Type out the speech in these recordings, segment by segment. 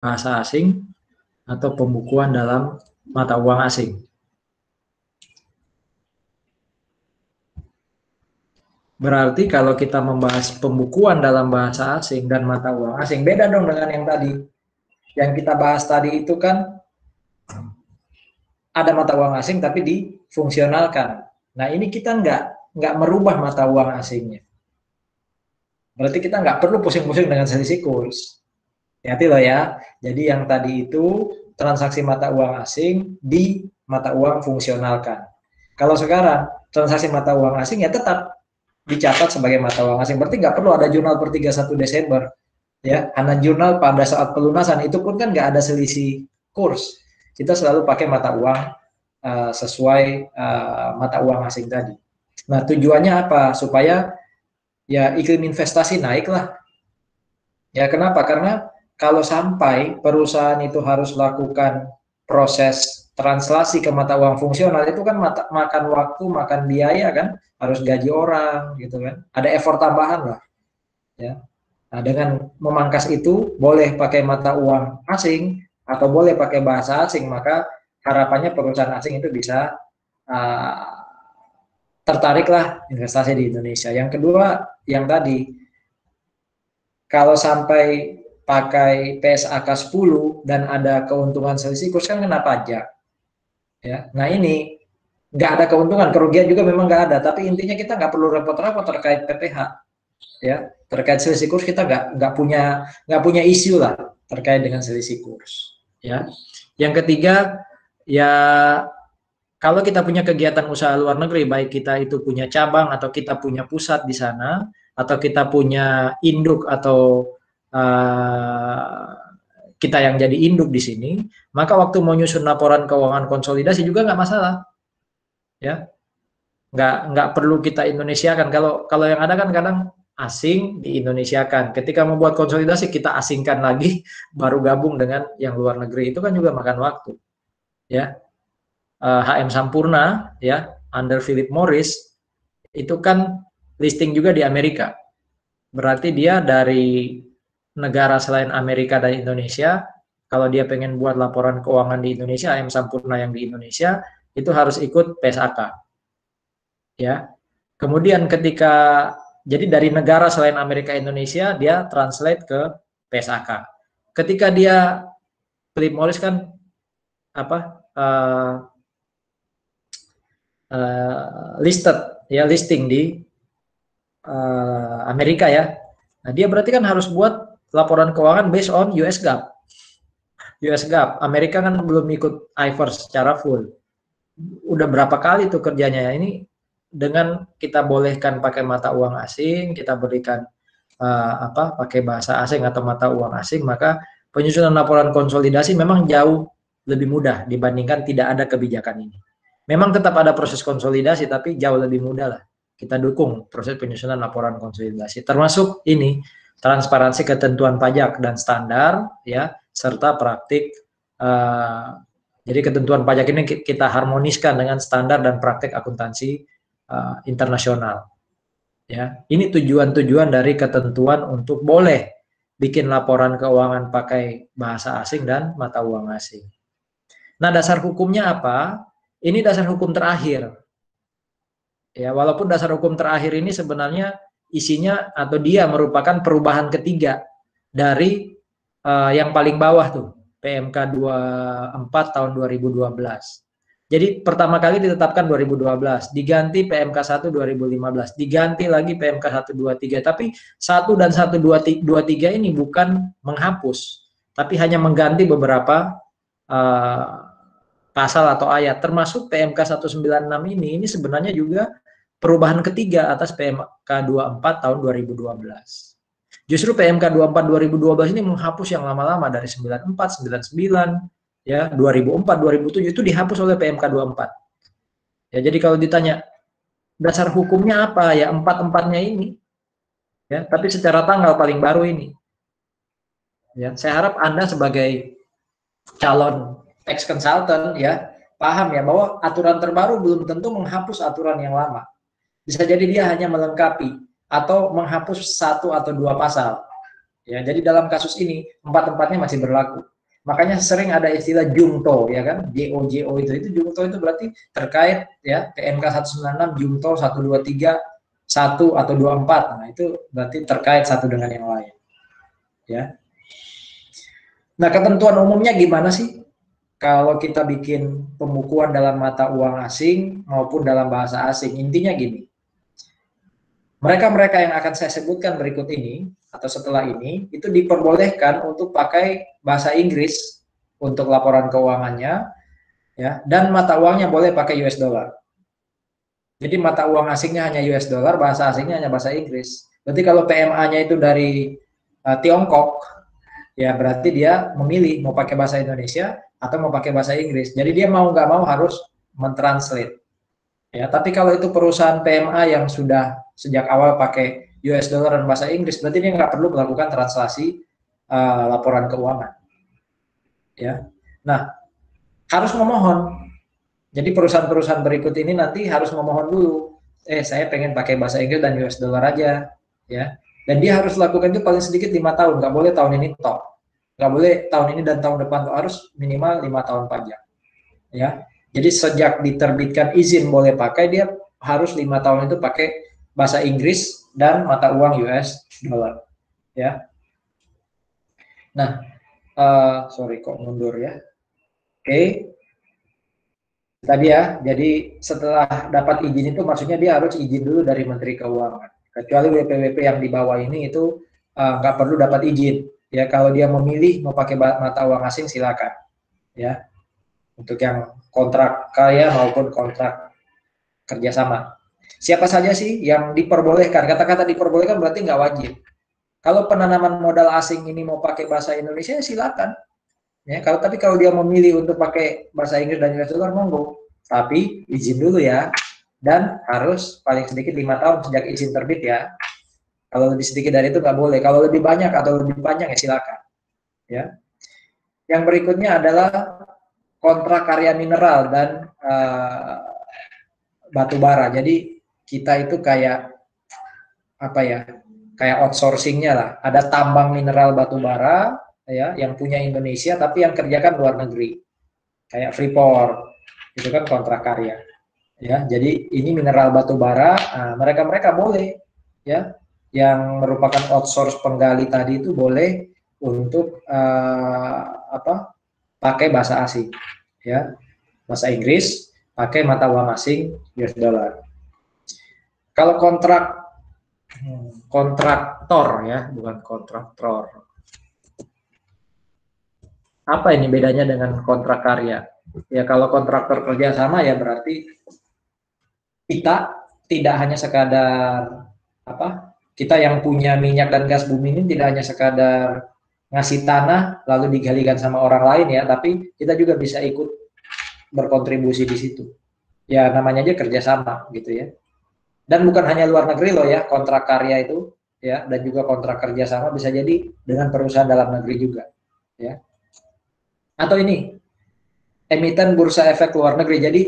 bahasa asing atau pembukuan dalam mata uang asing. Berarti kalau kita membahas pembukuan dalam bahasa asing dan mata uang asing, beda dong dengan yang tadi. Yang kita bahas tadi itu kan ada mata uang asing tapi difungsionalkan. Nah ini kita nggak merubah mata uang asingnya. Berarti kita nggak perlu pusing-pusing dengan selisih kurs. Hati loh ya. Jadi yang tadi itu transaksi mata uang asing di mata uang fungsionalkan. Kalau sekarang transaksi mata uang asing ya tetap dicatat sebagai mata uang asing. Berarti nggak perlu ada jurnal per 31 Desember. Ya, karena jurnal pada saat pelunasan itu pun kan nggak ada selisih kurs. Kita selalu pakai mata uang sesuai mata uang asing tadi. Nah, tujuannya apa? Supaya ya iklim investasi naik lah. Ya, kenapa? Karena kalau sampai perusahaan itu harus lakukan proses translasi ke mata uang fungsional itu kan makan waktu, makan biaya kan, harus gaji orang gitu kan. Ada effort tambahan lah, ya. Nah, dengan memangkas itu boleh pakai mata uang asing atau boleh pakai bahasa asing, maka harapannya perusahaan asing itu bisa uh, tertariklah investasi di Indonesia. Yang kedua, yang tadi kalau sampai pakai PSAK 10 dan ada keuntungan selisih kurs kan kena pajak. Ya, nah ini nggak ada keuntungan, kerugian juga memang nggak ada, tapi intinya kita nggak perlu repot-repot terkait PPh, ya terkait selisih kurs kita nggak punya isu lah terkait dengan selisih kurs. Ya, yang ketiga ya kalau kita punya kegiatan usaha luar negeri, baik kita itu punya cabang atau kita punya pusat di sana, atau kita punya induk atau kita yang jadi induk di sini, maka waktu mau nyusun laporan keuangan konsolidasi juga nggak masalah, ya nggak perlu kita Indonesiakan. Kalau yang ada kan kadang asing di Indonesiakan. Ketika membuat konsolidasi kita asingkan lagi, baru gabung dengan yang luar negeri, itu kan juga makan waktu, ya. HM Sampurna ya under Philip Morris itu kan listing juga di Amerika. Berarti dia dari negara selain Amerika dan Indonesia, kalau dia pengen buat laporan keuangan di Indonesia, HM Sampurna yang di Indonesia itu harus ikut PSAK. Ya. Kemudian ketika jadi dari negara selain Amerika Indonesia dia translate ke PSAK. Ketika dia Philip Morris kan apa listing di Amerika ya. Nah, dia berarti kan harus buat laporan keuangan based on US GAAP. US GAAP. Amerika kan belum ikut IFRS secara full. Udah berapa kali tuh kerjanya ya. Ini dengan kita bolehkan pakai mata uang asing, kita berikan pakai bahasa asing atau mata uang asing, maka penyusunan laporan konsolidasi memang jauh lebih mudah dibandingkan tidak ada kebijakan ini. Memang tetap ada proses konsolidasi, tapi jauh lebih mudah lah. Kita dukung proses penyusunan laporan konsolidasi, termasuk ini transparansi ketentuan pajak dan standar, ya, serta praktik. Jadi ketentuan pajak ini kita harmoniskan dengan standar dan praktik akuntansi internasional. Ya, ini tujuan-tujuan dari ketentuan untuk boleh bikin laporan keuangan pakai bahasa asing dan mata uang asing. Nah, dasar hukumnya apa? Ini dasar hukum terakhir. Ya, walaupun dasar hukum terakhir ini sebenarnya isinya atau dia merupakan perubahan ketiga dari yang paling bawah tuh, PMK 24 tahun 2012. Jadi pertama kali ditetapkan 2012, diganti PMK 1 2015, diganti lagi PMK 123, tapi 1 dan 123 ini bukan menghapus, tapi hanya mengganti beberapa pasal atau ayat, termasuk PMK 196 ini sebenarnya juga perubahan ketiga atas PMK 24 tahun 2012. Justru PMK 24 2012 ini menghapus yang lama-lama dari 94, 99, ya, 2004, 2007 itu dihapus oleh PMK 24. Ya, jadi kalau ditanya dasar hukumnya apa, ya empat-empatnya ini. Ya, tapi secara tanggal paling baru ini. Ya, saya harap Anda sebagai calon tax consultant ya paham ya bahwa aturan terbaru belum tentu menghapus aturan yang lama. Bisa jadi dia hanya melengkapi atau menghapus 1 atau 2 pasal. Ya, jadi dalam kasus ini empat-empatnya masih berlaku. Makanya sering ada istilah jungto, ya kan? JO itu jungto itu berarti terkait ya PMK 196 jungto 123 1 atau 24. Nah, itu berarti terkait satu dengan yang lain. Ya. Nah, ketentuan umumnya gimana sih? Kalau kita bikin pembukuan dalam mata uang asing maupun dalam bahasa asing, intinya gini. Mereka-mereka yang akan saya sebutkan berikut ini atau setelah ini itu diperbolehkan untuk pakai bahasa Inggris untuk laporan keuangannya, ya, dan mata uangnya boleh pakai US dollar. Jadi mata uang asingnya hanya US dollar, bahasa asingnya hanya bahasa Inggris. Berarti kalau PMA-nya itu dari Tiongkok, ya berarti dia memilih mau pakai bahasa Indonesia atau mau pakai bahasa Inggris. Jadi dia mau nggak mau harus mentranslate. Ya, tapi kalau itu perusahaan PMA yang sudah sejak awal pakai US dollar dan bahasa Inggris, berarti dia nggak perlu melakukan translasi laporan keuangan. Ya, nah harus memohon. Jadi perusahaan-perusahaan berikut ini nanti harus memohon dulu. Saya pengen pakai bahasa Inggris dan US dollar aja, ya. Dan dia harus lakukan itu paling sedikit 5 tahun, nggak boleh tahun ini top, nggak boleh tahun ini dan tahun depan, harus minimal 5 tahun pajak, ya. Jadi sejak diterbitkan izin boleh pakai, dia harus 5 tahun itu pakai bahasa Inggris dan mata uang US dollar, ya. Nah, sorry kok mundur ya. Oke. Tadi ya, jadi setelah dapat izin itu maksudnya dia harus izin dulu dari Menteri Keuangan. Kecuali WP-WP yang di bawah ini itu nggak perlu dapat izin. Ya kalau dia memilih mau pakai mata uang asing silakan. Ya untuk yang kontrak karya maupun kontrak kerjasama. Siapa saja sih yang diperbolehkan? Kata-kata diperbolehkan berarti nggak wajib. Kalau penanaman modal asing ini mau pakai bahasa Indonesia ya silakan. Ya, tapi kalau dia memilih untuk pakai bahasa Inggris dan US dollar monggo, tapi izin dulu ya, dan harus paling sedikit 5 tahun sejak izin terbit ya. Kalau lebih sedikit dari itu nggak boleh. Kalau lebih banyak atau lebih panjang ya silakan. Ya. Yang berikutnya adalah kontrak karya mineral dan batu bara. Jadi kita itu kayak apa ya? Kayak outsourcingnya lah. Ada tambang mineral batu bara ya yang punya Indonesia tapi yang kerjakan luar negeri. Kayak Freeport, itu kan kontrak karya. Ya, jadi ini mineral batu bara, mereka-mereka boleh ya yang merupakan outsource penggali tadi itu boleh untuk pakai bahasa asing ya, bahasa Inggris, pakai mata uang asing US dollar. Kalau kontraktor ya, bukan kontraktor. Apa ini bedanya dengan kontrak karya? Ya kalau kontraktor kerjasama ya berarti kita tidak hanya sekadar kita yang punya minyak dan gas bumi ini tidak hanya sekadar ngasih tanah lalu digalikan sama orang lain ya, tapi kita juga bisa ikut berkontribusi di situ. Ya namanya aja kerjasama gitu ya. Dan bukan hanya luar negeri loh ya, kontrak karya itu ya, dan juga kontrak kerjasama bisa jadi dengan perusahaan dalam negeri juga ya. Atau ini emiten bursa efek luar negeri. Jadi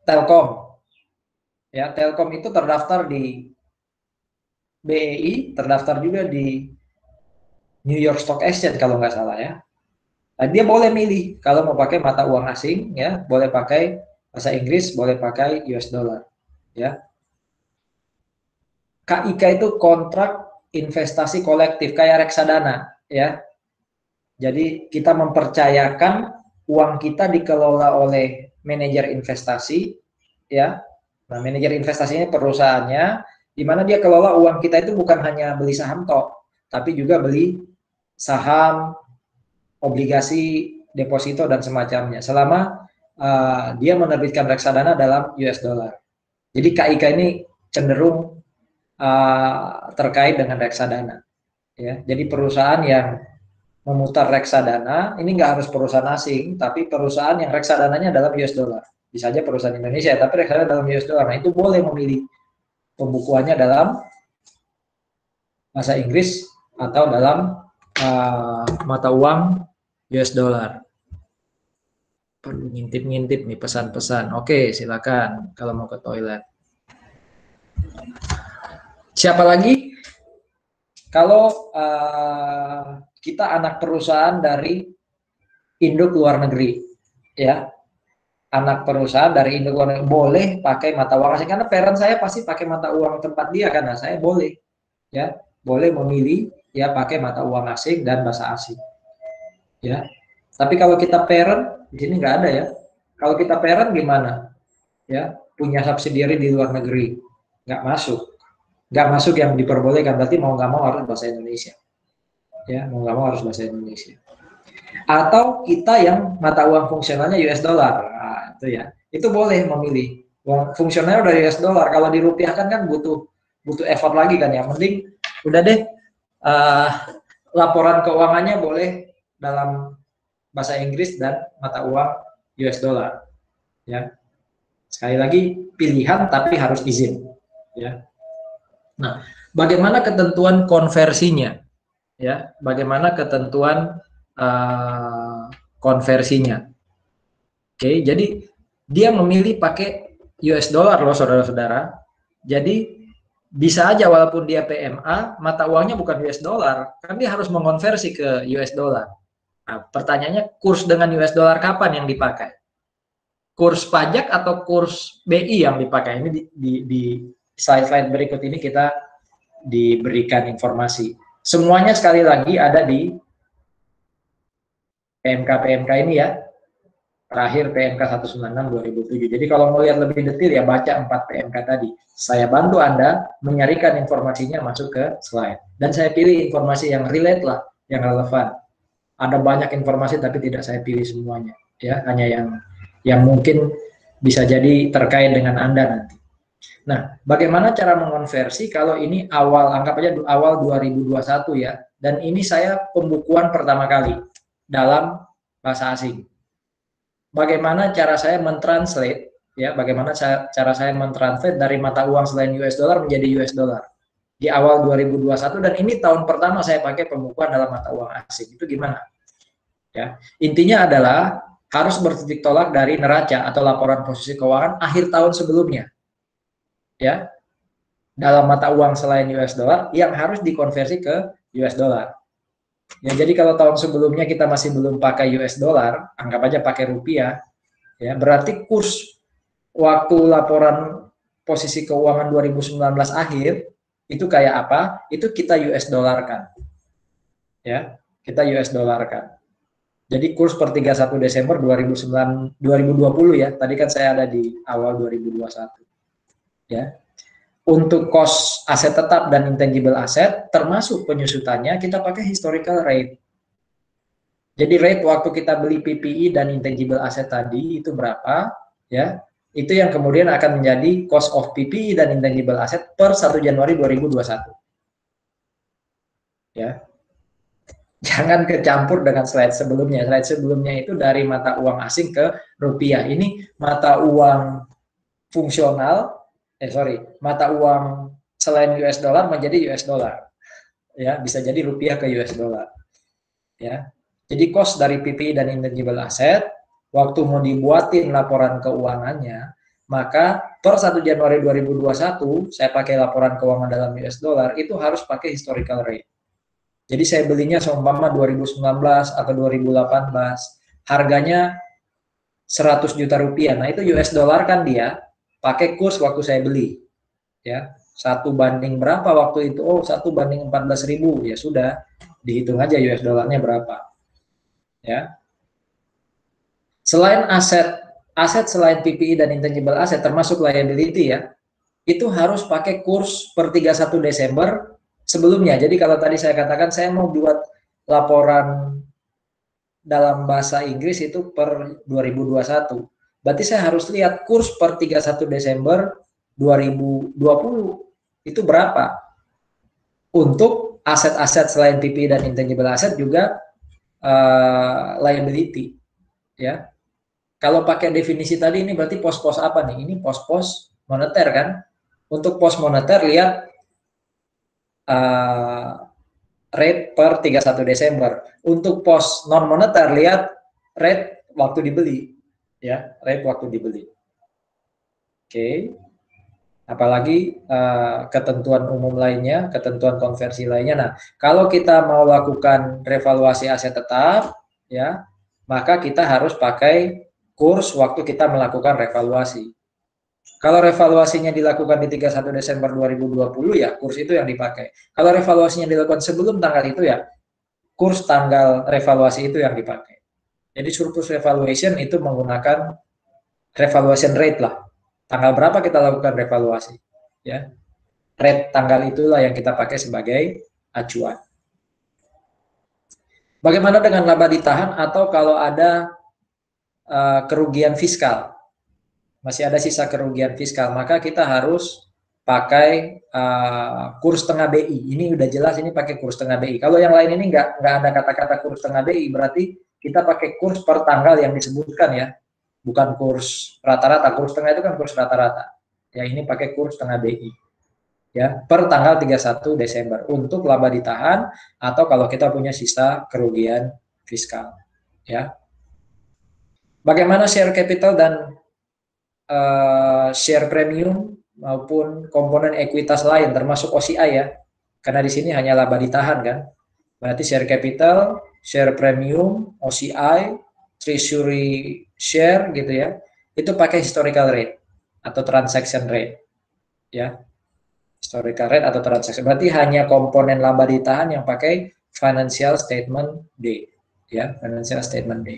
Telkom ya, Telkom itu terdaftar di BEI, terdaftar juga di New York Stock Exchange kalau nggak salah ya. Nah, dia boleh milih kalau mau pakai mata uang asing ya, boleh pakai bahasa Inggris, boleh pakai US dollar ya. KIK itu kontrak investasi kolektif kayak reksadana ya. Jadi kita mempercayakan uang kita dikelola oleh manajer investasi ya. Nah, manajer investasi ini perusahaannya di mana dia kelola uang kita itu bukan hanya beli saham tok, tapi juga beli saham, obligasi, deposito dan semacamnya. Selama dia menerbitkan reksadana dalam US dollar. Jadi KIK ini cenderung terkait dengan reksadana. Ya, jadi perusahaan yang memutar reksadana ini nggak harus perusahaan asing, tapi perusahaan yang reksadananya dalam US dollar. Bisa aja perusahaan Indonesia, tapi reksadana dalam US dollar. Nah itu boleh memilih pembukuannya dalam bahasa Inggris atau dalam mata uang US dollar. Perlu ngintip-ngintip nih pesan-pesan. Oke, silakan kalau mau ke toilet. Siapa lagi? Kalau kita anak perusahaan dari induk luar negeri, ya, anak perusahaan dari induk luar negeri boleh pakai mata uang asing karena parent saya pasti pakai mata uang tempat dia, karena saya boleh, ya, boleh memilih ya pakai mata uang asing dan bahasa asing, ya. Tapi kalau kita parent di sini nggak ada ya. Kalau kita parent gimana? Ya, punya subsidiary di luar negeri, nggak masuk. Nggak masuk yang diperbolehkan, berarti mau nggak mau harus bahasa Indonesia. Ya, mau nggak mau harus bahasa Indonesia. Atau kita yang mata uang fungsionalnya US dollar, nah, itu ya, itu boleh memilih. Uang fungsionalnya udah US dollar, kalau dirupiahkan kan butuh effort lagi kan ya. Mending udah deh, laporan keuangannya boleh dalam bahasa Inggris dan mata uang US dollar. Ya, sekali lagi pilihan tapi harus izin. Ya. Nah, bagaimana ketentuan konversinya? Ya, bagaimana ketentuan konversinya? Oke, jadi dia memilih pakai US dollar loh, saudara-saudara. Jadi bisa aja walaupun dia PMA, mata uangnya bukan US dollar, kan dia harus mengonversi ke US dollar. Nah, pertanyaannya, kurs dengan US dollar kapan yang dipakai? Kurs pajak atau kurs BI yang dipakai? Ini di slide-slide berikut ini kita diberikan informasi. Semuanya sekali lagi ada di PMK ini ya, terakhir PMK 196/2007. Jadi kalau mau lihat lebih detail ya baca 4 PMK tadi. Saya bantu Anda menyarikan informasinya masuk ke slide. Dan saya pilih informasi yang relate lah, yang relevan. Ada banyak informasi tapi tidak saya pilih semuanya, ya, hanya yang mungkin bisa jadi terkait dengan Anda nanti. Nah, bagaimana cara mengonversi kalau ini awal, anggap aja awal 2021 ya, dan ini saya pembukuan pertama kali dalam bahasa asing. Bagaimana cara saya mentranslate, ya, bagaimana cara saya mentranslate dari mata uang selain US dollar menjadi US dollar di awal 2021, dan ini tahun pertama saya pakai pembukuan dalam mata uang asing. Itu gimana? Ya, intinya adalah harus bertitik tolak dari neraca atau laporan posisi keuangan akhir tahun sebelumnya, ya, dalam mata uang selain US dollar yang harus dikonversi ke US dollar. Ya, jadi kalau tahun sebelumnya kita masih belum pakai US dollar, anggap aja pakai rupiah, ya, berarti kurs waktu laporan posisi keuangan 2019 akhir itu kayak apa? Itu kita US dollar kan, ya, kita US dollar kan. Jadi kurs per 31 Desember 2020 ya. Tadi kan saya ada di awal 2021. Ya. Untuk cost aset tetap dan intangible aset termasuk penyusutannya kita pakai historical rate. Jadi rate waktu kita beli PPI dan intangible aset tadi itu berapa, ya. Itu yang kemudian akan menjadi cost of PPI dan intangible aset per 1 Januari 2021. Ya. Jangan kecampur dengan slide sebelumnya. Slide sebelumnya itu dari mata uang asing ke rupiah. Ini mata uang fungsional, mata uang selain US dollar menjadi US dollar. Ya, bisa jadi rupiah ke US dollar. Ya. Jadi cost dari PPI dan intangible asset waktu mau dibuatin laporan keuangannya, maka per 1 Januari 2021 saya pakai laporan keuangan dalam US dollar itu harus pakai historical rate. Jadi saya belinya seumpama 2019 atau 2018, harganya 100 juta rupiah. Nah itu US dollar kan dia, pakai kurs waktu saya beli. Ya, 1 banding berapa waktu itu? Oh, 1 banding 14.000. Ya sudah, dihitung aja US dollarnya berapa. Ya. Selain aset selain PPI dan intangible asset termasuk liability ya, itu harus pakai kurs per 31 Desember sebelumnya. Jadi kalau tadi saya katakan saya mau buat laporan dalam bahasa Inggris itu per 2021. Berarti saya harus lihat kurs per 31 Desember 2020 itu berapa. Untuk aset-aset selain PPI dan intangible asset juga liability. Ya. Kalau pakai definisi tadi ini berarti pos-pos apa nih? Ini pos-pos moneter kan? Untuk pos moneter lihat rate per 31 Desember. Untuk pos non moneter lihat rate waktu dibeli, ya, rate waktu dibeli. Oke. Apalagi ketentuan umum lainnya, ketentuan konversi lainnya. Nah, kalau kita mau lakukan revaluasi aset tetap, ya, maka kita harus pakai kurs waktu kita melakukan revaluasi. Kalau revaluasinya dilakukan di 31 Desember 2020, ya kurs itu yang dipakai. Kalau revaluasinya dilakukan sebelum tanggal itu, ya kurs tanggal revaluasi itu yang dipakai. Jadi surplus revaluation itu menggunakan revaluation rate lah. Tanggal berapa kita lakukan revaluasi, ya. Rate tanggal itulah yang kita pakai sebagai acuan. Bagaimana dengan laba ditahan atau kalau ada kerugian fiskal? Masih ada sisa kerugian fiskal, maka kita harus pakai kurs tengah BI. Ini udah jelas, ini pakai kurs tengah BI. Kalau yang lain ini nggak ada kata-kata kurs tengah BI, berarti kita pakai kurs per tanggal yang disebutkan, ya. Bukan kurs rata-rata. Kurs tengah itu kan kurs rata-rata. Ya, ini pakai kurs tengah BI. Ya, per tanggal 31 Desember untuk laba ditahan atau kalau kita punya sisa kerugian fiskal, ya. Bagaimana share capital dan share premium maupun komponen ekuitas lain termasuk OCI, ya. Karena di sini hanya laba ditahan kan. Berarti share capital, share premium, OCI, treasury share gitu ya. Itu pakai historical rate atau transaction rate, ya. Historical rate atau transaction. Berarti hanya komponen laba ditahan yang pakai financial statement D, ya, financial statement D.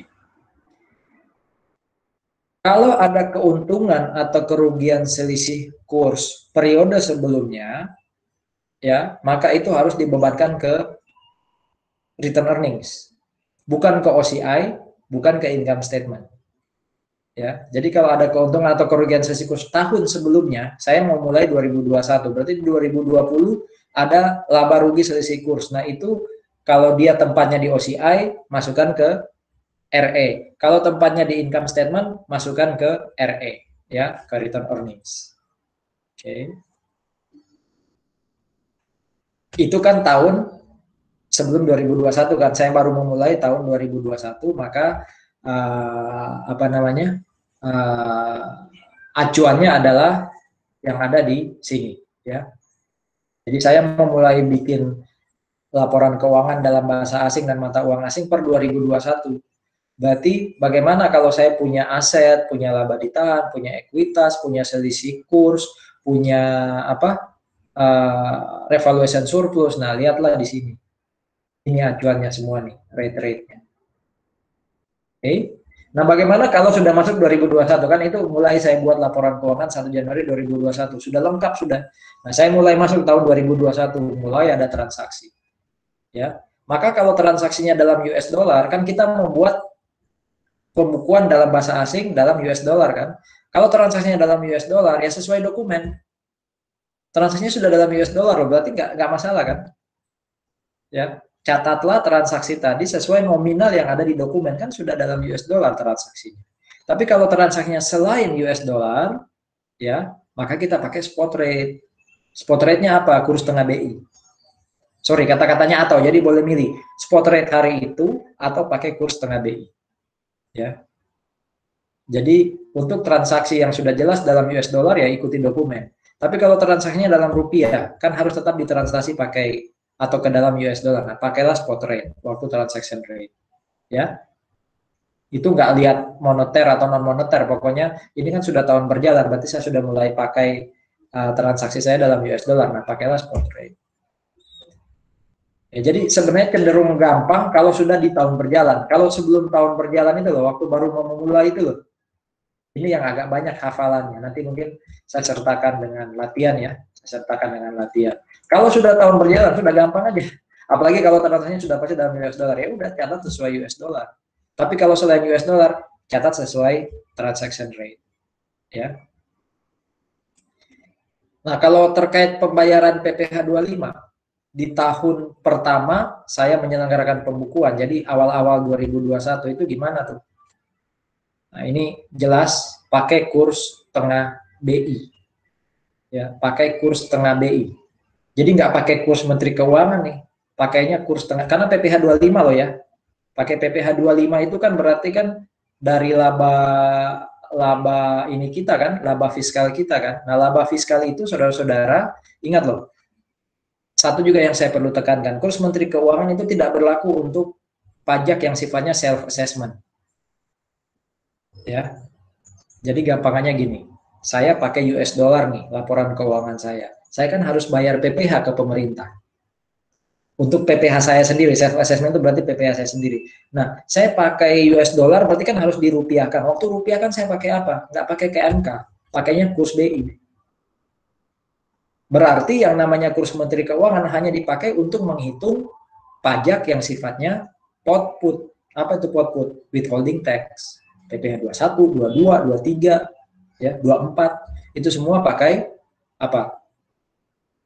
Kalau ada keuntungan atau kerugian selisih kurs periode sebelumnya, ya, maka itu harus dibebankan ke return earnings, bukan ke OCI, bukan ke income statement. Ya, jadi kalau ada keuntungan atau kerugian selisih kurs tahun sebelumnya, saya mau mulai 2021, berarti di 2020 ada laba rugi selisih kurs. Nah, itu kalau dia tempatnya di OCI, masukkan ke RE. Kalau tempatnya di income statement, masukkan ke RE, ya, ke return earnings. Oke. Itu kan tahun sebelum 2021 kan, saya baru memulai tahun 2021, maka apa namanya? Acuannya adalah yang ada di sini, ya. Jadi saya memulai bikin laporan keuangan dalam bahasa asing dan mata uang asing per 2021. Berarti bagaimana kalau saya punya aset, punya laba ditahan, punya ekuitas, punya selisih kurs, punya apa? Revaluation surplus. Nah, lihatlah di sini. Ini acuannya semua nih, rate-rate-nya. Oke. Nah, bagaimana kalau sudah masuk 2021, kan itu mulai saya buat laporan keuangan 1 Januari 2021. Sudah lengkap sudah. Nah, saya mulai masuk tahun 2021, mulai ada transaksi. Ya. Maka kalau transaksinya dalam US dollar, kan kita membuat pembukuan dalam bahasa asing dalam US dollar kan. Kalau transaksinya dalam US dollar, ya sesuai dokumen. Transaksinya sudah dalam US dollar, berarti nggak masalah kan? Ya, catatlah transaksi tadi sesuai nominal yang ada di dokumen, kan sudah dalam US dollar transaksinya. Tapi kalau transaksinya selain US dollar, ya, maka kita pakai spot rate. Spot rate-nya apa? Kurs tengah BI. Sorry, kata-katanya atau, jadi boleh milih spot rate hari itu atau pakai kurs tengah BI. Ya. Jadi untuk transaksi yang sudah jelas dalam US dollar, ya ikuti dokumen. Tapi kalau transaksinya dalam rupiah, kan harus tetap ditransaksi pakai atau ke dalam US dollar. Nah, pakailah spot rate waktu transaction rate. Ya. Itu nggak lihat moneter atau non moneter, pokoknya ini kan sudah tahun berjalan, berarti saya sudah mulai pakai transaksi saya dalam US dollar. Nah, pakailah spot rate. Ya, jadi sebenarnya cenderung gampang kalau sudah di tahun berjalan. Kalau sebelum tahun berjalan itu loh, waktu baru mau memulai itu loh, ini yang agak banyak hafalannya. Nanti mungkin saya sertakan dengan latihan, ya. Saya sertakan dengan latihan. Kalau sudah tahun berjalan, sudah gampang aja. Apalagi kalau transaksinya sudah pasti dalam US dollar, ya udah catat sesuai US dollar. Tapi kalau selain US dollar, catat sesuai transaction rate. Ya. Nah, kalau terkait pembayaran PPh 25, di tahun pertama saya menyelenggarakan pembukuan. Jadi awal-awal 2021 itu gimana tuh? Nah, ini jelas pakai kurs tengah BI. Ya, pakai kurs tengah BI. Jadi nggak pakai kurs Menteri Keuangan nih. Pakainya kurs tengah, karena PPh 25 loh ya. Pakai PPh 25 itu kan berarti kan dari laba laba ini kita kan, laba fiskal kita kan. Nah, laba fiskal itu saudara-saudara ingat loh, satu juga yang saya perlu tekankan, kurs Menteri Keuangan itu tidak berlaku untuk pajak yang sifatnya self assessment. Ya. Jadi gampangannya gini, saya pakai US dollar nih, laporan keuangan saya. Saya kan harus bayar PPh ke pemerintah. Untuk PPh saya sendiri, self assessment itu berarti PPh saya sendiri. Nah, saya pakai US dollar berarti kan harus dirupiahkan. Waktu rupiah kan saya pakai apa? Nggak pakai KMK, pakainya kurs BI. Berarti yang namanya kurs Menteri Keuangan hanya dipakai untuk menghitung pajak yang sifatnya pot put. Apa itu pot put? Withholding tax. PPh 21, 22, 23, ya, 24. Itu semua pakai apa?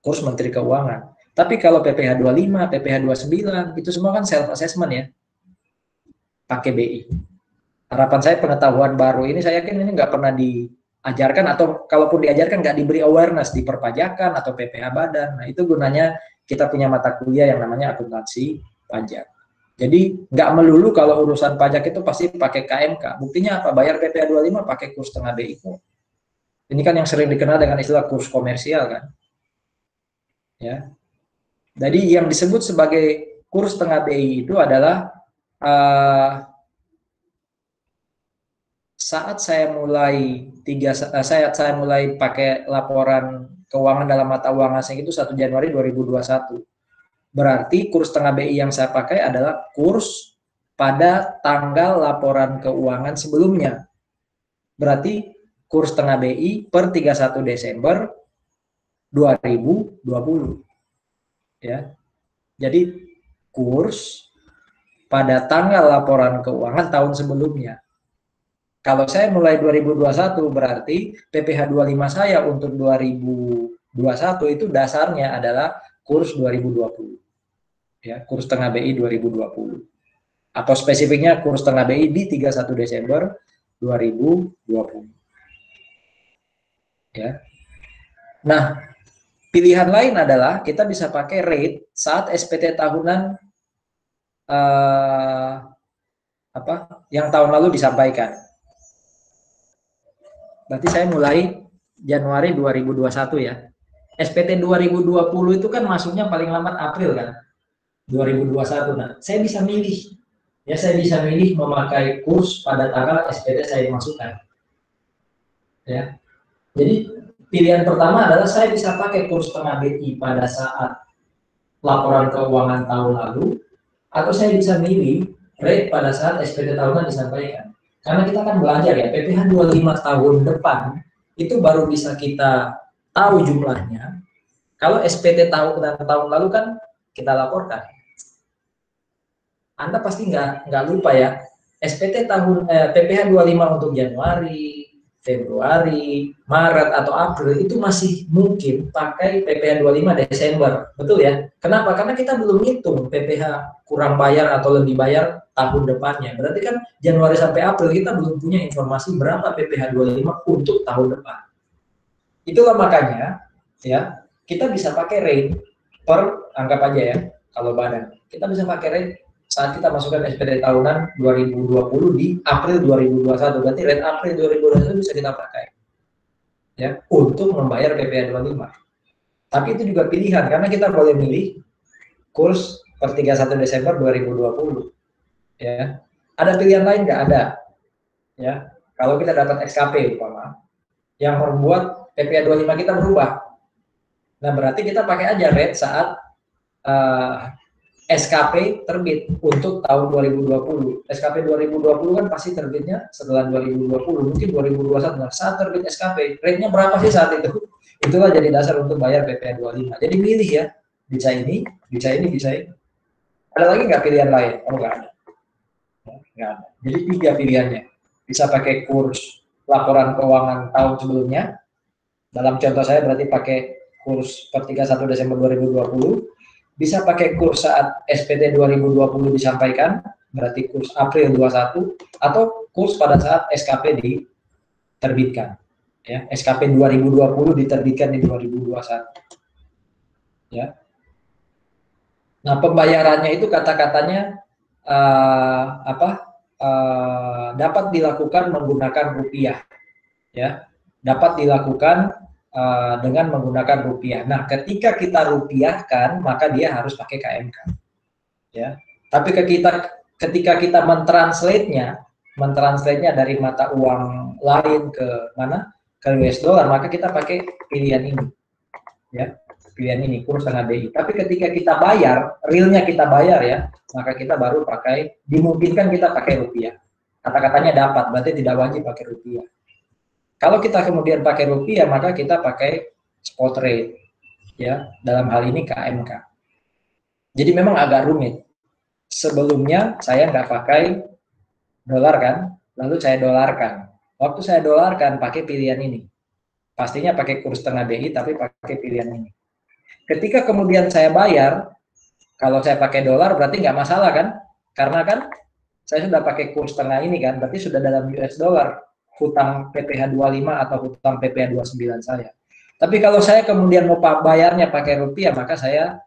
Kurs Menteri Keuangan. Tapi kalau PPh 25, PPh 29, itu semua kan self assessment ya. Pakai BI. Harapan saya pengetahuan baru ini, saya yakin ini nggak pernah diajarkan, atau kalaupun diajarkan nggak diberi awareness di perpajakan atau PPh badan. Nah, itu gunanya kita punya mata kuliah yang namanya akuntansi pajak. Jadi nggak melulu kalau urusan pajak itu pasti pakai KMK. Buktinya apa? Bayar PPh 25 pakai kurs setengah BI. Ini kan yang sering dikenal dengan istilah kurs komersial kan. Ya. Jadi yang disebut sebagai kurs setengah BI itu adalah saat saya mulai pakai laporan keuangan dalam mata uang asing itu 1 Januari 2021. Berarti kurs setengah BI yang saya pakai adalah kurs pada tanggal laporan keuangan sebelumnya. Berarti kurs setengah BI per 31 Desember 2020. Ya. Jadi kurs pada tanggal laporan keuangan tahun sebelumnya. Kalau saya mulai 2021 berarti PPh 25 saya untuk 2021 itu dasarnya adalah kurs 2020. Ya, kurs setengah BI 2020. Atau spesifiknya kurs setengah BI di 31 Desember 2020. Ya. Nah, pilihan lain adalah kita bisa pakai rate saat SPT tahunan yang tahun lalu disampaikan. Berarti saya mulai Januari 2021 ya. SPT 2020 itu kan masuknya paling lambat April kan. 2021. Nah, saya bisa milih. Ya, saya bisa milih memakai kurs pada tanggal SPT saya masukkan. Ya. Jadi pilihan pertama adalah saya bisa pakai kurs setengah BI pada saat laporan keuangan tahun lalu, atau saya bisa milih rate pada saat SPT tahunan disampaikan. Karena kita kan belajar ya, PPh 25 tahun depan itu baru bisa kita tahu jumlahnya kalau SPT tahun lalu kan kita laporkan. Anda pasti nggak lupa ya, SPT PPh 25 untuk Januari, Februari, Maret atau April itu masih mungkin pakai PPh 25 Desember. Betul ya? Kenapa? Karena kita belum hitung PPh kurang bayar atau lebih bayar tahun depannya. Berarti kan Januari sampai April kita belum punya informasi berapa PPh 25 untuk tahun depan. Itulah makanya ya, kita bisa pakai rate per, anggap aja ya, kalau badan. Kita bisa pakai rate saat kita masukkan SPT tahunan 2020 di April 2021. Berarti rate April 2021 bisa kita pakai ya untuk membayar PPh 25. Tapi itu juga pilihan karena kita boleh milih kurs per 31 Desember 2020. Ya. Ada pilihan lain nggak? Ada. Ya. Kalau kita dapat SKP umpama yang membuat PPh 25 kita berubah. Nah, berarti kita pakai aja rate saat SKP terbit untuk tahun 2020. SKP 2020 kan pasti terbitnya setelah 2020, mungkin 2021. Nah, saat terbit SKP, rate-nya berapa sih saat itu? Itulah jadi dasar untuk bayar PPh 25. Jadi milih ya, bisa ini, bisa ini, bisa ini. Ada lagi nggak pilihan lain? Oh, nggak ada. Nggak ada. Jadi 3 pilihannya. Bisa pakai kurs laporan keuangan tahun sebelumnya. Dalam contoh saya berarti pakai kurs per 31 Desember 2020. Bisa pakai kurs saat SPT 2020 disampaikan, berarti kurs April 21, atau kurs pada saat SKP diterbitkan. Ya, SKP 2020 diterbitkan di 2021. Ya. Nah, pembayarannya itu kata-katanya dapat dilakukan menggunakan rupiah, ya, dapat dilakukan dengan menggunakan rupiah. Nah, ketika kita rupiahkan, maka dia harus pakai KMK, ya. Tapi ketika kita mentranslate-nya dari mata uang lain ke mana? Ke US dollar, maka kita pakai pilihan ini, ya, pilihan ini kurs tengah BI. Tapi ketika kita bayar, realnya kita bayar ya, maka kita baru pakai, dimungkinkan kita pakai rupiah. Kata-katanya dapat, berarti tidak wajib pakai rupiah. Kalau kita kemudian pakai rupiah, maka kita pakai spot rate, ya, dalam hal ini KMK. Jadi memang agak rumit. Sebelumnya saya nggak pakai dolar kan, lalu saya dolarkan. Waktu saya dolarkan pakai pilihan ini. Pastinya pakai kurs tengah BI, tapi pakai pilihan ini. Ketika kemudian saya bayar, kalau saya pakai dolar berarti nggak masalah kan? Karena kan saya sudah pakai kurs tengah ini kan, berarti sudah dalam US dollar, hutang PPh 25 atau hutang PPh 29 saya. Tapi kalau saya kemudian mau bayarnya pakai rupiah, maka saya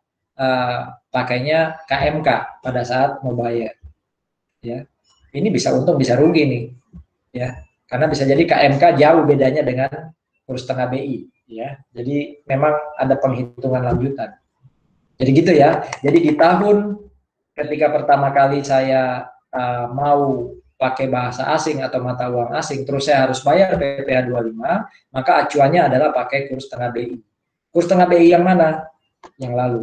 pakainya KMK pada saat mau bayar. Ya, ini bisa untung bisa rugi nih, ya, karena bisa jadi KMK jauh bedanya dengan kurs tengah BI, ya. Jadi memang ada penghitungan lanjutan. Jadi gitu ya. Jadi di tahun ketika pertama kali saya mau pakai bahasa asing atau mata uang asing, terus saya harus bayar PPh 25, maka acuannya adalah pakai kurs tengah BI. Kurs tengah BI yang mana? Yang lalu.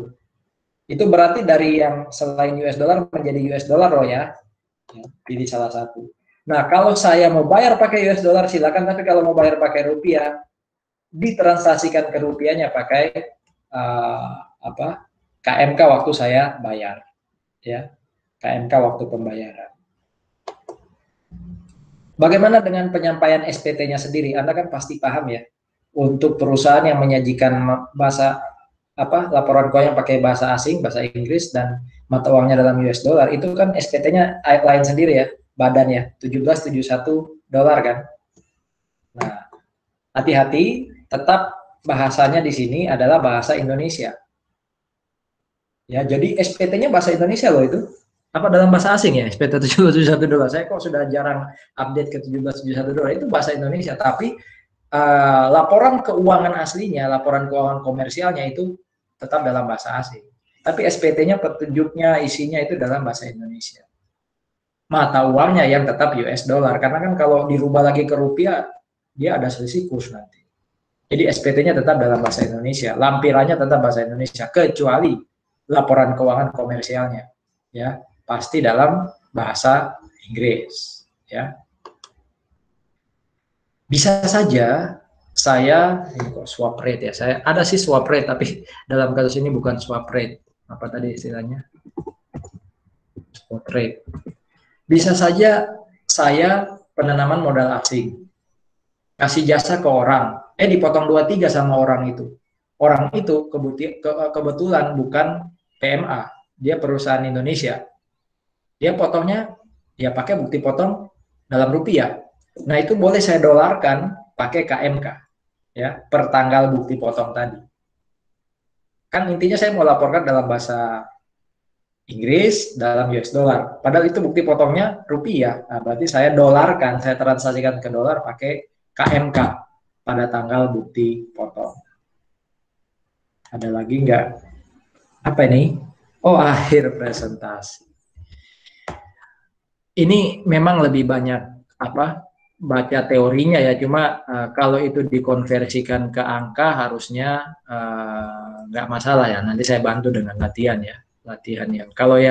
Itu berarti dari yang selain US dollar menjadi US dollar loh ya. Pilih salah satu. Nah, kalau saya mau bayar pakai US dollar silakan, tapi kalau mau bayar pakai rupiah, ditransaksikan ke rupiahnya pakai KMK waktu saya bayar, ya, KMK waktu pembayaran. Bagaimana dengan penyampaian SPT-nya sendiri? Anda kan pasti paham ya. Untuk perusahaan yang menyajikan laporan keuangan yang pakai bahasa asing, bahasa Inggris dan mata uangnya dalam US dollar, itu kan SPT-nya lain sendiri ya, badannya 1771 dolar kan. Nah, hati-hati, tetap bahasanya di sini adalah bahasa Indonesia. Ya, jadi SPT-nya bahasa Indonesia loh itu. Apa dalam bahasa asing ya, SPT 1771 dolar. Saya kok sudah jarang update ke 1771 dolar, itu bahasa Indonesia, tapi laporan keuangan aslinya, laporan keuangan komersialnya itu tetap dalam bahasa asing. Tapi SPT-nya, petunjuknya, isinya itu dalam bahasa Indonesia. Mata uangnya yang tetap US dollar, karena kan kalau dirubah lagi ke rupiah, dia ada selisih kurs nanti. Jadi SPT-nya tetap dalam bahasa Indonesia, lampirannya tetap bahasa Indonesia, kecuali laporan keuangan komersialnya, ya, pasti dalam bahasa Inggris, ya. Bisa saja saya ini kok swap rate ya, saya ada sih swap rate, tapi dalam kasus ini bukan swap rate, apa tadi istilahnya, spot rate. Bisa saja saya penanaman modal asing, kasih jasa ke orang, dipotong 23 sama orang itu kebetulan bukan PMA, dia perusahaan Indonesia, dia potongnya dia pakai bukti potong dalam rupiah. Nah, itu boleh saya dolarkan pakai KMK, ya, per tanggal bukti potong tadi. Kan intinya saya mau laporkan dalam bahasa Inggris, dalam US dollar. Padahal itu bukti potongnya rupiah. Nah, berarti saya dolarkan, saya transaksikan ke dolar pakai KMK pada tanggal bukti potong. Ada lagi nggak? Apa ini? Oh, akhir presentasi. Ini memang lebih banyak baca teorinya ya, cuma kalau itu dikonversikan ke angka harusnya nggak masalah ya. Nanti saya bantu dengan latihan ya, latihan yang kalau ya